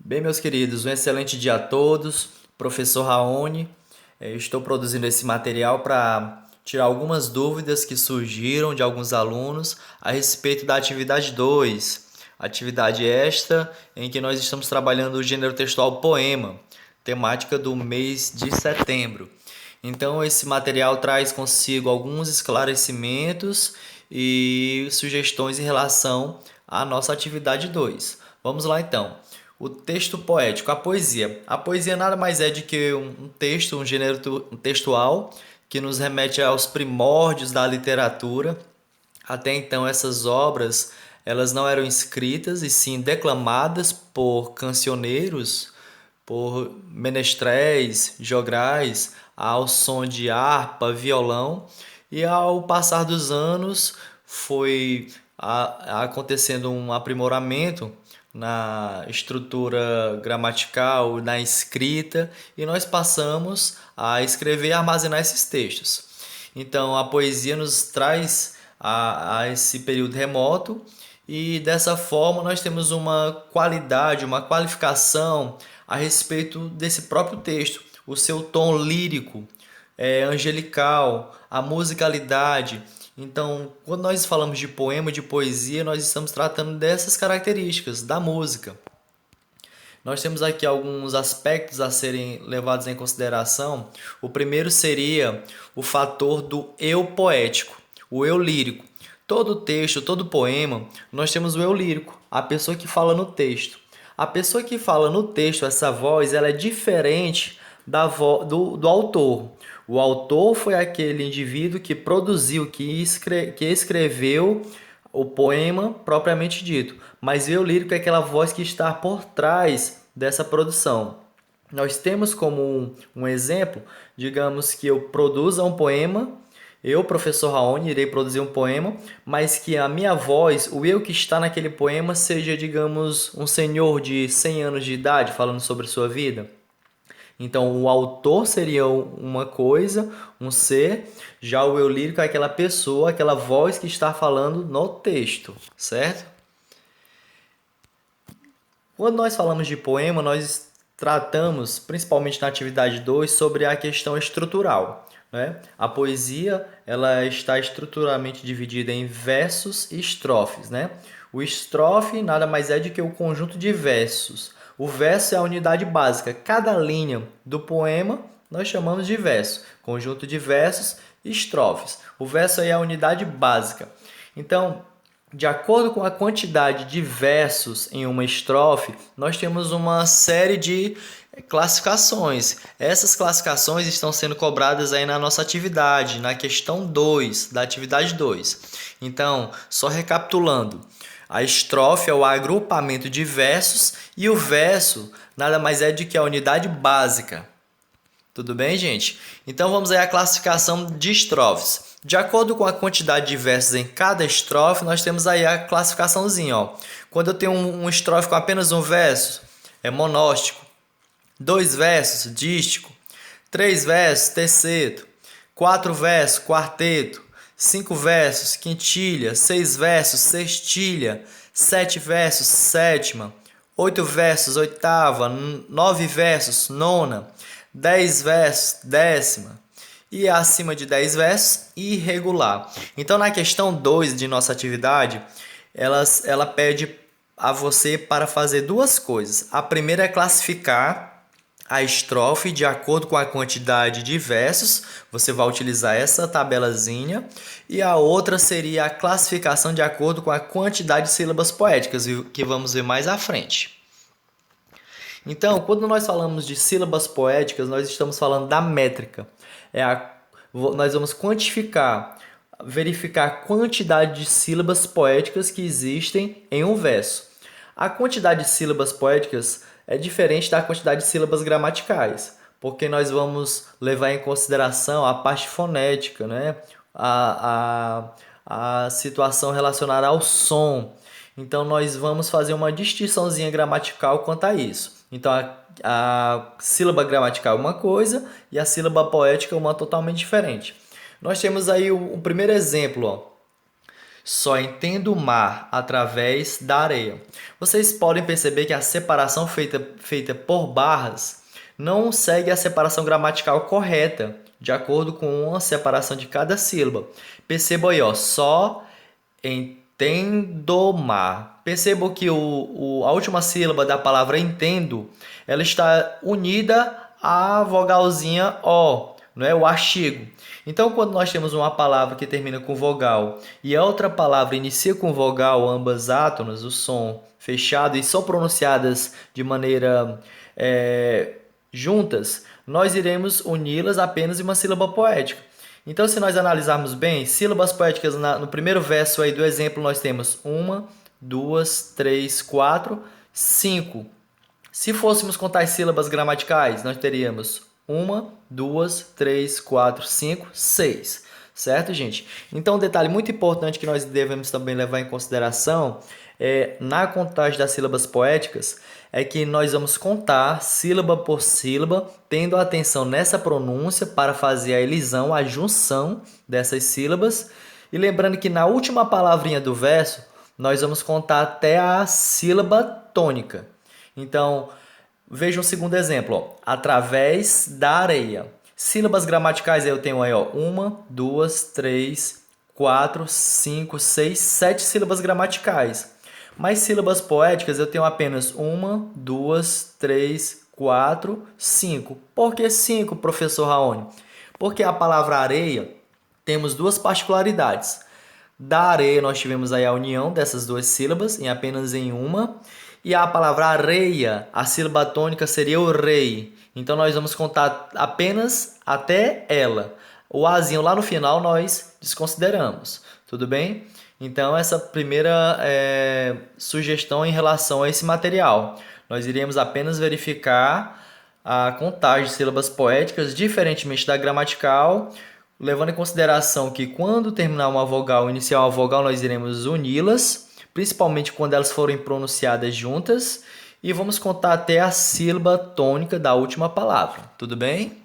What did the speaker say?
Bem, meus queridos, um excelente dia a todos. Professor Raoni, eu estou produzindo esse material para tirar algumas dúvidas que surgiram de alguns alunos a respeito da atividade 2, atividade esta em que nós estamos trabalhando o gênero textual poema, temática do mês de setembro. Então, esse material traz consigo alguns esclarecimentos e sugestões em relação à nossa atividade 2. Vamos lá então. O texto poético, a poesia. A poesia nada mais é de que um texto, um gênero textual que nos remete aos primórdios da literatura. Até então essas obras, elas não eram escritas e sim declamadas por cancioneiros, por menestréis, jograis, ao som de harpa, violão, e ao passar dos anos foi acontecendo um aprimoramento na estrutura gramatical, na escrita, e nós passamos a escrever e armazenar esses textos. Então a poesia nos traz a esse período remoto e dessa forma nós temos uma qualidade, uma qualificação a respeito desse próprio texto, o seu tom lírico, angelical, a musicalidade. Então, quando nós falamos de poema, de poesia, nós estamos tratando dessas características da música. Nós temos aqui alguns aspectos a serem levados em consideração. O primeiro seria o fator do eu poético, o eu lírico. Todo texto, todo poema, nós temos o eu lírico, a pessoa que fala no texto. A pessoa que fala no texto, essa voz, ela é diferente do autor. O autor foi aquele indivíduo que produziu, que escreveu o poema propriamente dito, mas o eu lírico é aquela voz que está por trás dessa produção. Nós temos como um exemplo, digamos que eu produza um poema, eu, professor Raoni, irei produzir um poema, mas que a minha voz, o eu que está naquele poema, seja, digamos, um senhor de 100 anos de idade falando sobre sua vida. Então, o autor seria uma coisa, um ser, já o eu lírico é aquela pessoa, aquela voz que está falando no texto, certo? Quando nós falamos de poema, nós tratamos, principalmente na atividade 2, sobre a questão estrutural. Né? A poesia ela está estruturalmente dividida em versos e estrofes. Né? O estrofe nada mais é do que o conjunto de versos. O verso é a unidade básica. Cada linha do poema nós chamamos de verso. Conjunto de versos e estrofes. O verso é a unidade básica. Então, de acordo com a quantidade de versos em uma estrofe, nós temos uma série de classificações. Essas classificações estão sendo cobradas aí na nossa atividade, na questão 2 da atividade 2. Então, só recapitulando, a estrofe é o agrupamento de versos e o verso nada mais é do que a unidade básica. Tudo bem, gente? Então vamos aí à classificação de estrofes. De acordo com a quantidade de versos em cada estrofe, nós temos aí a classificaçãozinha, ó. Quando eu tenho um estrofe com apenas um verso, é monóstico. 2 versos, dístico. 3 versos, terceto. 4 versos, quarteto. 5 versos, quintilha. 6 versos, sextilha. 7 versos, sétima. 8 versos, oitava. 9 versos, nona. 10 versos, décima. E acima de 10 versos, irregular. Então, na questão 2 de nossa atividade, ela pede a você para fazer duas coisas. A primeira é classificar a estrofe de acordo com a quantidade de versos. Você vai utilizar essa tabelazinha. E a outra seria a classificação de acordo com a quantidade de sílabas poéticas, que vamos ver mais à frente. Então, quando nós falamos de sílabas poéticas, nós estamos falando da métrica. Nós vamos quantificar, verificar a quantidade de sílabas poéticas que existem em um verso. A quantidade de sílabas poéticas é diferente da quantidade de sílabas gramaticais, porque nós vamos levar em consideração a parte fonética, né? a situação relacionada ao som. Então, nós vamos fazer uma distinçãozinha gramatical quanto a isso. Então, a sílaba gramatical é uma coisa e a sílaba poética é uma totalmente diferente. Nós temos aí o primeiro exemplo. Ó. Só entendo o mar através da areia. Vocês podem perceber que a separação feita por barras não segue a separação gramatical correta, de acordo com a separação de cada sílaba. Perceba aí, ó, só entendo mar. Perceba que a última sílaba da palavra entendo, ela está unida à vogalzinha O, não é? O artigo. Então, quando nós temos uma palavra que termina com vogal e a outra palavra inicia com vogal, ambas átonas, o som fechado, e são pronunciadas de maneira juntas, nós iremos uni-las apenas em uma sílaba poética. Então, se nós analisarmos bem, sílabas poéticas no primeiro verso aí do exemplo, nós temos 1, 2, 3, 4, 5. Se fôssemos contar as sílabas gramaticais, nós teríamos 1, 2, 3, 4, 5, 6. Certo, gente? Então, um detalhe muito importante que nós devemos também levar em consideração na contagem das sílabas poéticas é que nós vamos contar sílaba por sílaba, tendo atenção nessa pronúncia para fazer a elisão, a junção dessas sílabas. E lembrando que na última palavrinha do verso, nós vamos contar até a sílaba tônica. Então, veja um segundo exemplo, ó. Através da areia. Sílabas gramaticais eu tenho aí, ó, 1, 2, 3, 4, 5, 6, 7 sílabas gramaticais. Mas sílabas poéticas eu tenho apenas 1, 2, 3, 4, 5. Por que 5, professor Raoni? Porque a palavra areia temos duas particularidades. Da areia nós tivemos aí a união dessas duas sílabas em apenas em uma. E a palavra areia, a sílaba tônica seria o rei. Então nós vamos contar apenas até ela. O azinho lá no final nós desconsideramos. Tudo bem? Então essa primeira sugestão em relação a esse material. Nós iremos apenas verificar a contagem de sílabas poéticas, diferentemente da gramatical, levando em consideração que quando terminar uma vogal, iniciar uma vogal, nós iremos uni-las, principalmente quando elas forem pronunciadas juntas, e vamos contar até a sílaba tônica da última palavra. Tudo bem?